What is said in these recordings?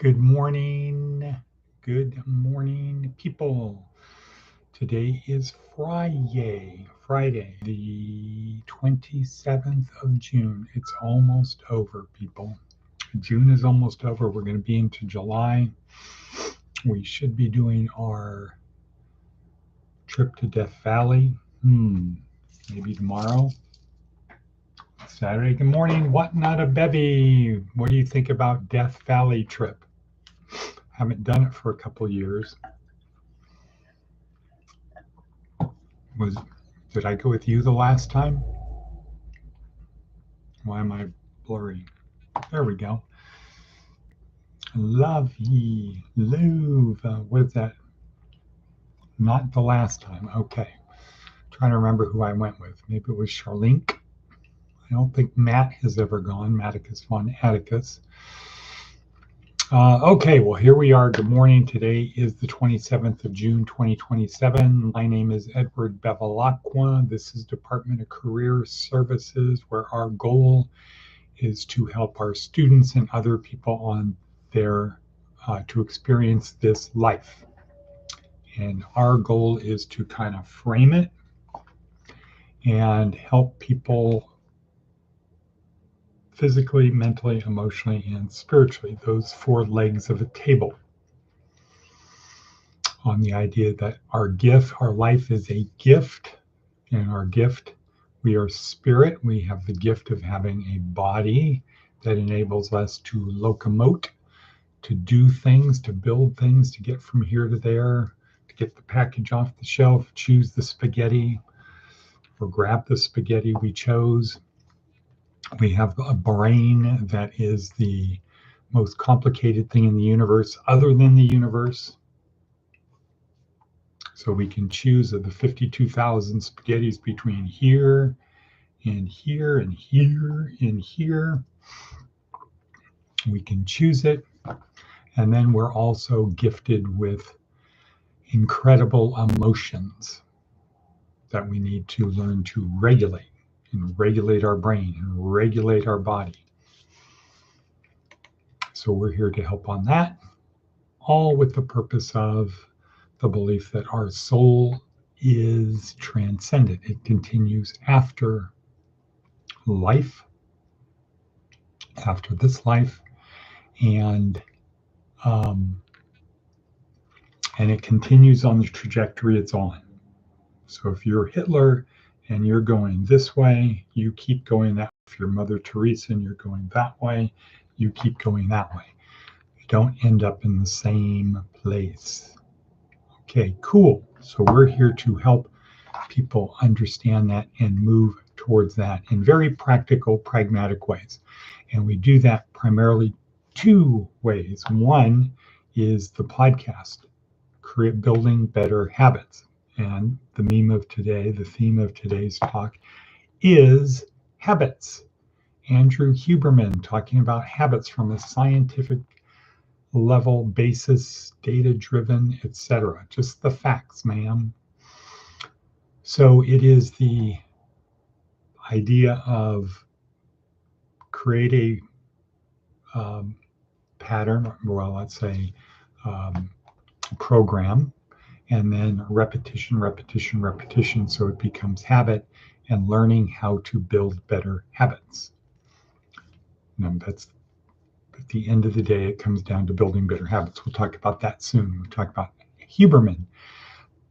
Good morning. Good morning, people. Today is Friday, the 27th of June. It's almost over, people. June is almost over. We're going to be into July. We should be doing our trip to Death Valley. Maybe tomorrow. Saturday. Good morning. What not a bevy? What do you think about Death Valley trip? Haven't done it for a couple years. Did I go with you the last time? Why am I blurry? There we go. Lovey, Louvre. What is that? Not the last time. Okay. Trying to remember who I went with. Maybe it was Charlene. I don't think Matt has ever gone. Maticus von Atticus. Okay, well, here we are. Good morning. Today is the 27th of June, 2027. My name is Edward Bevilacqua. This is Department of Career Services, where our goal is to help our students and other people on their to experience this life. And our goal is to kind of frame it and help people physically, mentally, emotionally, and spiritually, those four legs of a table. On the idea that our life is a gift, and our gift, we are spirit. We have the gift of having a body that enables us to locomote, to do things, to build things, to get from here to there, to get the package off the shelf, choose the spaghetti, or grab the spaghetti we chose. We have a brain that is the most complicated thing in the universe, other than the universe. So we can choose of the 52,000 spaghettis between here and here and here and here. We can choose it. And then we're also gifted with incredible emotions that we need to learn to regulate, and regulate our brain and regulate our body. So we're here to help on that, all with the purpose of the belief that our soul is transcendent. It continues after life, after this life, and it continues on the trajectory it's on. So if you're Hitler and you're going this way, you keep going that way. If you're Mother Teresa and you're going that way, you keep going that way. You don't end up in the same place. Okay, cool. So we're here to help people understand that and move towards that in very practical, pragmatic ways. And we do that primarily two ways. One is the podcast, Building Better Habits. And the theme of today's talk is habits. Andrew Huberman talking about habits from a scientific level basis, data-driven, etc. Just the facts, ma'am. So it is the idea of create a pattern, well, let's say program, and then repetition, so it becomes habit, and learning how to build better habits. Now, that's at the end of the day, it comes down to building better habits. We'll talk about that soon. We'll talk about Huberman.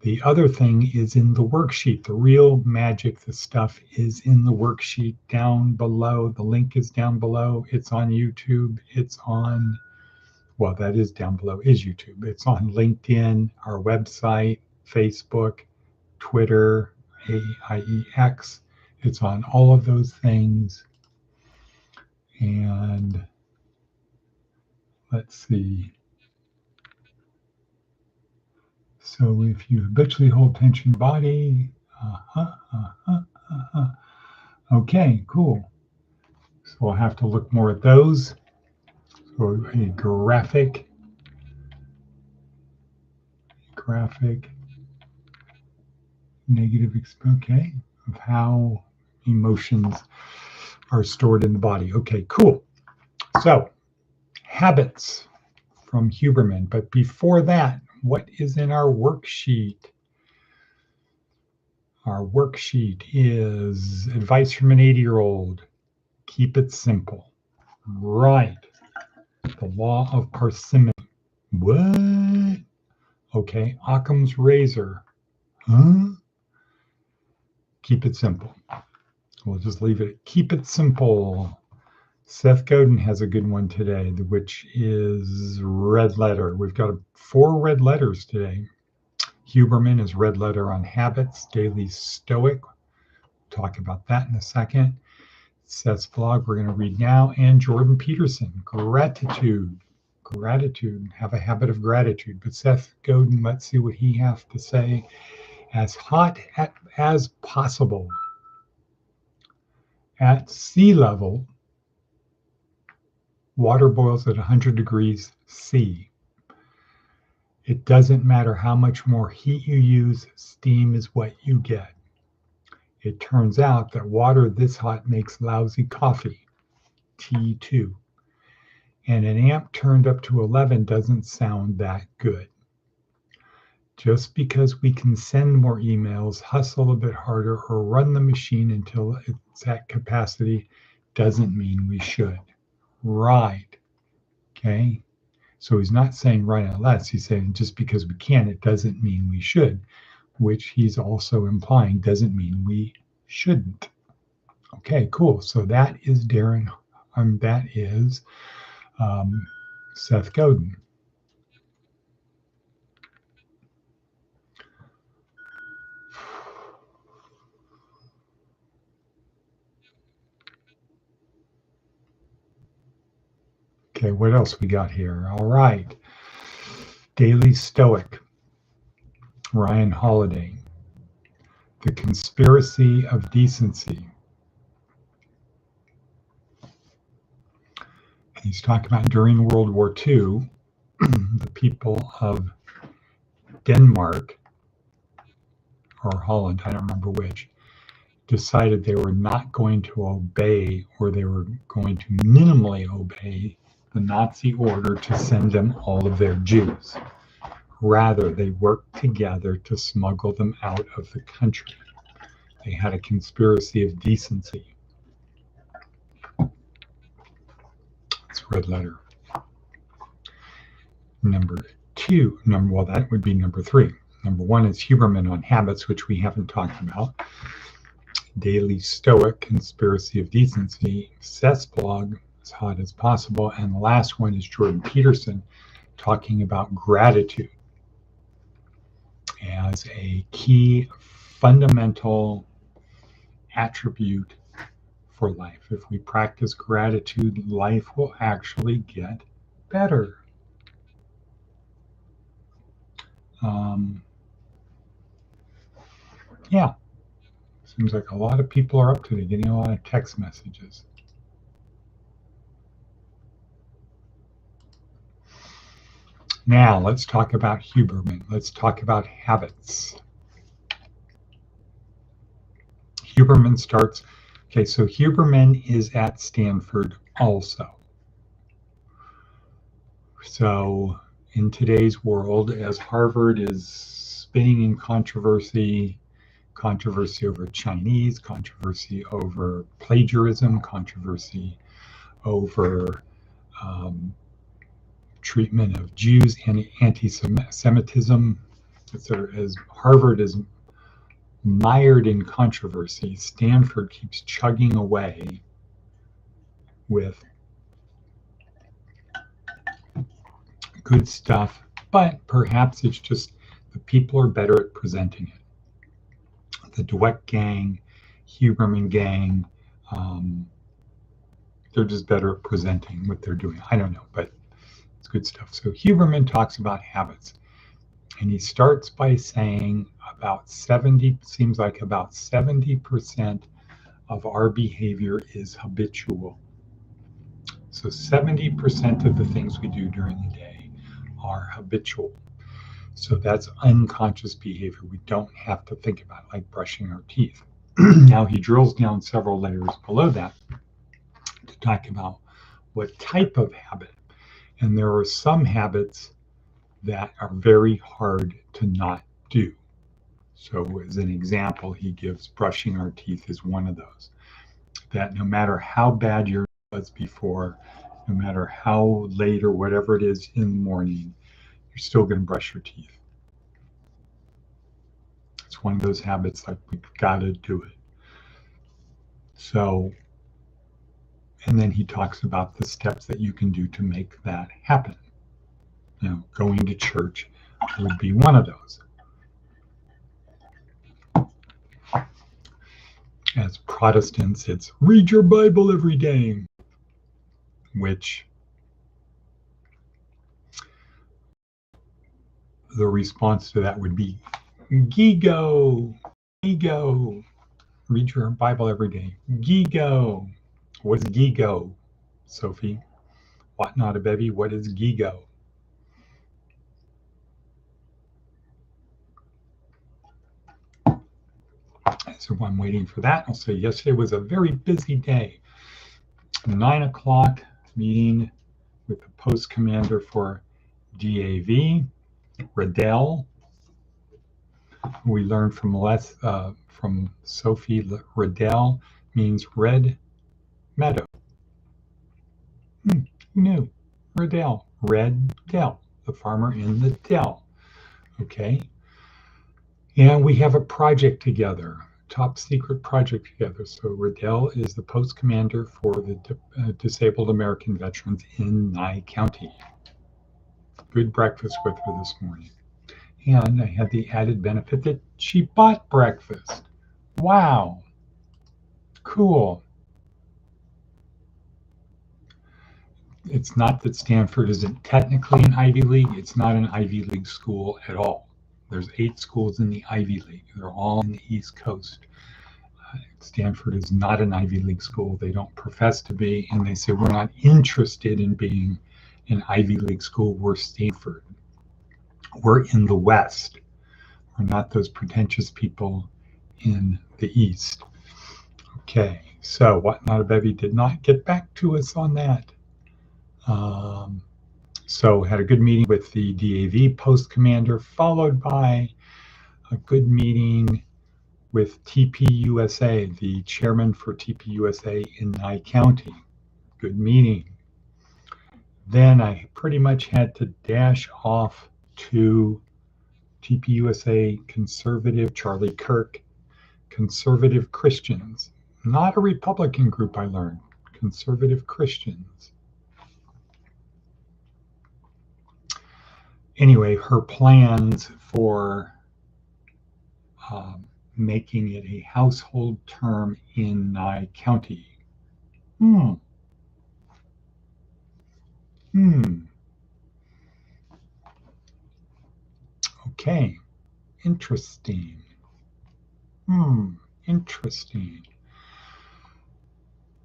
The other thing is in the worksheet. The real magic, the stuff is in the worksheet down below. The link is down below. It's on YouTube. It's on, well, that is down below, is YouTube. It's on LinkedIn, our website, Facebook, Twitter, AIEX. It's on all of those things. And let's see. So if you habitually hold tension body, okay, cool. So we'll have to look more at those. So a graphic negative, okay, of how emotions are stored in the body. Okay, cool. So habits. from Huberman. But before that, what is in our worksheet? Our worksheet is advice from an 80-year-old. Keep it simple. Right. The law of parsimony. What? Okay. Occam's razor. Huh? Keep it simple. We'll just leave it. Keep it simple. Seth Godin has a good one today, which is red letter. We've got 4 red letters today. Huberman is red letter on habits. Daily Stoic. Talk about that in a second. Seth's blog we're going to read now. And Jordan Peterson, gratitude. Gratitude. Have a habit of gratitude. But Seth Godin, let's see what he has to say. As hot as possible. At sea level, water boils at 100 degrees C. It doesn't matter how much more heat you use, steam is what you get. It turns out that water this hot makes lousy coffee, T2. And an amp turned up to 11 doesn't sound that good. Just because we can send more emails, hustle a bit harder, or run the machine until it's at capacity doesn't mean we should. Right. Okay. So he's not saying run it less. He's saying just because we can, it doesn't mean we should, which he's also implying doesn't mean we shouldn't. Okay, cool. So that is Darren. That is Seth Godin. Okay, what else we got here? All right. Daily Stoic, Ryan Holiday. The Conspiracy of Decency. He's talking about during World War II, the people of Denmark or Holland, I don't remember which, decided they were not going to obey, or they were going to minimally obey the Nazi order to send them all of their Jews. Rather, they worked together to smuggle them out of the country. They had a conspiracy of decency. It's red letter. Number 2, well, that would be number 3. Number 1 is Huberman on habits, which we haven't talked about. Daily Stoic, Conspiracy of Decency. Seth's blog, as hot as possible. And the last one is Jordan Peterson talking about gratitude as a key fundamental attribute for life. If we practice gratitude, life will actually get better. Yeah, seems like a lot of people are up today, getting a lot of text messages. Now, let's talk about Huberman. Let's talk about habits. Huberman starts, okay, so Huberman is at Stanford also. So in today's world, as Harvard is spinning in controversy over Chinese, controversy over plagiarism, controversy over treatment of Jews and anti-Semitism, as Harvard is mired in controversy, Stanford keeps chugging away with good stuff, but perhaps it's just the people are better at presenting it. The Dweck gang, Huberman gang, they're just better at presenting what they're doing. I don't know, but it's good stuff. So Huberman talks about habits, and he starts by saying about 70% of our behavior is habitual. So 70% of the things we do during the day are habitual. So that's unconscious behavior. We don't have to think about it, like brushing our teeth. Now he drills down several layers below that to talk about what type of habit. And there are some habits that are very hard to not do. So as an example, he gives brushing our teeth is one of those. That no matter how bad your was before, no matter how late or whatever it is in the morning, you're still going to brush your teeth. It's one of those habits like we've got to do it. So, and then he talks about the steps that you can do to make that happen. You know, going to church would be one of those. As Protestants, it's read your Bible every day, which the response to that would be Gigo, Gigo, read your Bible every day. Gigo. What is Gigo, Sophie? What not a baby? What is Gigo? So I'm waiting for that. I'll say yesterday was a very busy day. 9 o'clock meeting with the post commander for DAV, Riddell. We learned from Sophie, Riddell means red meadow. Who knew? Riddell, red dell, the farmer in the dell. Okay. And we have a project together, top secret project together. So Riddell is the post commander for the disabled American veterans in Nye County. Good breakfast with her this morning. And I had the added benefit that she bought breakfast. Wow. Cool. It's not that Stanford isn't technically an Ivy League. It's not an Ivy League school at all. There's 8 schools in the Ivy League. They're all in the East Coast. Stanford is not an Ivy League school. They don't profess to be, and they say we're not interested in being an Ivy League school. We're Stanford. We're in the West. We're not those pretentious people in the East. Okay, so What Not a Bevy did not get back to us on that. So had a good meeting with the DAV post commander, followed by a good meeting with TPUSA, the chairman for TPUSA in Nye County. Good meeting. Then I pretty much had to dash off to TPUSA conservative, Charlie Kirk, conservative Christians. Not a Republican group, I learned. Conservative Christians. Anyway, her plans for making it a household term in Nye County. Okay, interesting. Interesting.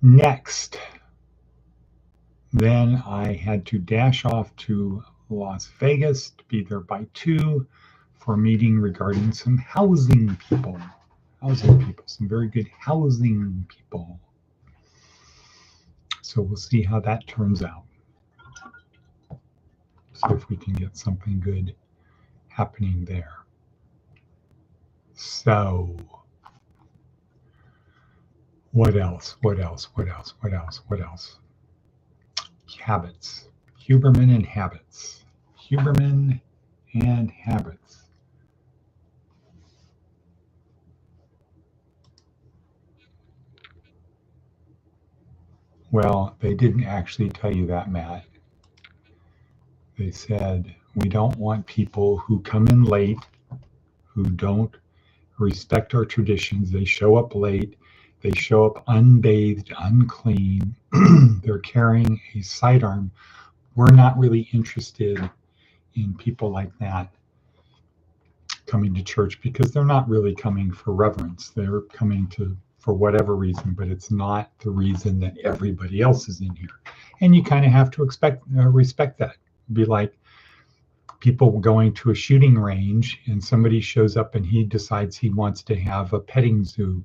Next, then I had to dash off to Las Vegas to be there by 2 for a meeting regarding some housing people, some very good housing people. So we'll see how that turns out. See if we can get something good happening there. So what else? Habits. Huberman and habits. Huberman and habits. Well, they didn't actually tell you that, Matt. They said, we don't want people who come in late, who don't respect our traditions. They show up late. They show up unbathed, unclean. They're carrying a sidearm. We're not really interested in people like that coming to church because they're not really coming for reverence. They're coming for whatever reason, but it's not the reason that everybody else is in here. And you kind of have to respect that. Be like people going to a shooting range and somebody shows up and he decides he wants to have a petting zoo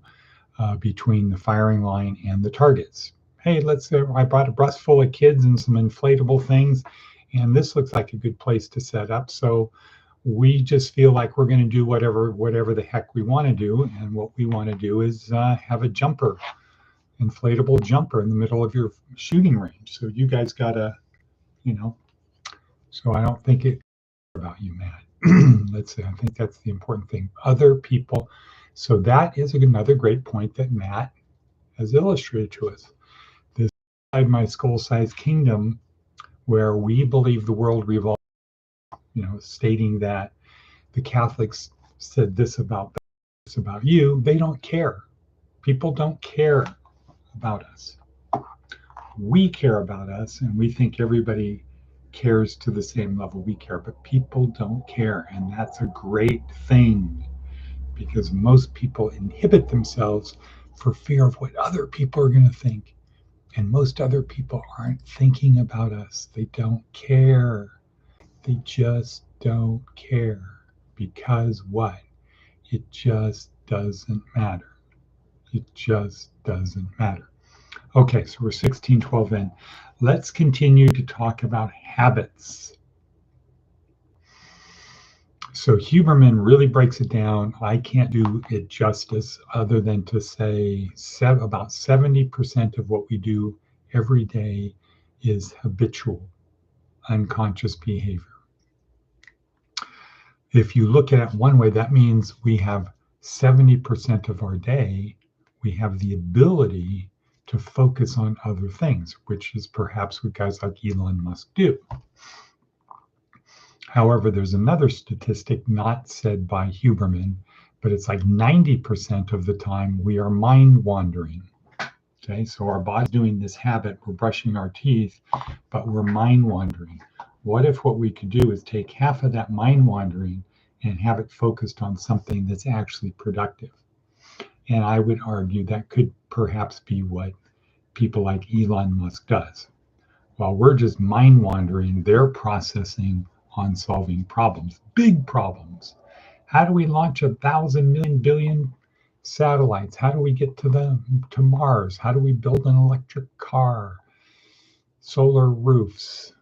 between the firing line and the targets. Hey, I brought a bus full of kids and some inflatable things, and this looks like a good place to set up. So we just feel like we're going to do whatever the heck we want to do, and what we want to do is have a jumper, inflatable jumper in the middle of your shooting range. So you guys gotta, so I don't think it about you, Matt. Let's see, I think that's the important thing. Other people. So that is another great point that Matt has illustrated to us. This inside my skull-sized kingdom, where we believe the world revolves, stating that the Catholics said this about you. They don't care. People don't care about us. We care about us, and we think everybody cares to the same level we care, but people don't care, and that's a great thing, because most people inhibit themselves for fear of what other people are going to think, and most other people aren't thinking about us. They don't care. They just don't care. Because what? It just doesn't matter. It just doesn't matter. Okay, so we're 1612 in. Let's continue to talk about habits. So Huberman really breaks it down. I can't do it justice other than to say about 70% of what we do every day is habitual, unconscious behavior. If you look at it one way, that means we have 70% of our day, we have the ability to focus on other things, which is perhaps what guys like Elon Musk do. However, there's another statistic not said by Huberman, but it's like 90% of the time we are mind wandering. Okay, so our body's doing this habit, we're brushing our teeth, but we're mind wandering. What if what we could do is take half of that mind wandering and have it focused on something that's actually productive? And I would argue that could perhaps be what people like Elon Musk does. While we're just mind wandering, they're processing on solving problems, big problems. How do we launch 1,000 million billion satellites? How do we get to Mars? How do we build an electric car? Solar roofs,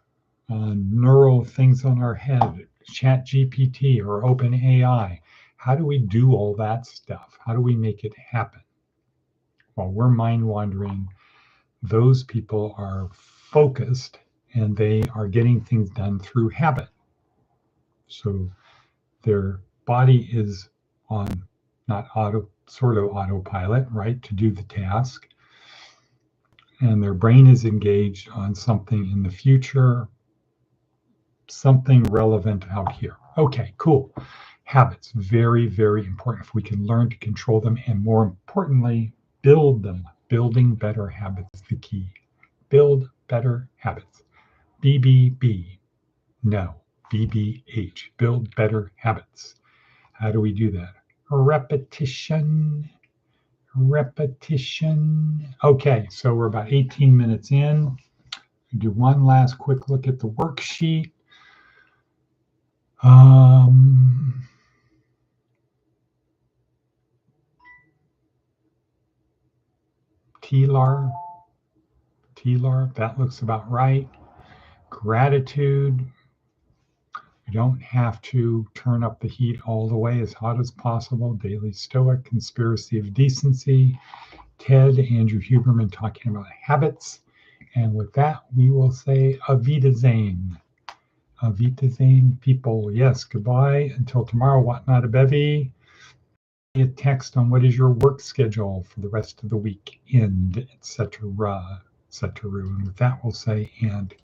neural things on our head, Chat GPT or OpenAI. How do we do all that stuff? How do we make it happen? While we're mind wandering, those people are focused and they are getting things done through habit. So their body is on not autopilot, right, to do the task. And their brain is engaged on something in the future, something relevant out here. Okay, cool. Habits, very, very important. If we can learn to control them, and more importantly, build them. Building better habits is the key. Build better habits. BBB. No. BBH. Build better habits. How do we do that? Repetition. Repetition. Okay, so we're about 18 minutes in. Do one last quick look at the worksheet. TLAR, that looks about right. Gratitude. You don't have to turn up the heat all the way, as hot as possible. Daily Stoic, Conspiracy of Decency. Ted, Andrew Huberman talking about habits. And with that, we will say Auf Wiedersehen. Auf Wiedersehen, people. Yes, goodbye. Until tomorrow, what not a bevy. A text on what is your work schedule for the rest of the week, etc., etc. And with that, we'll say and.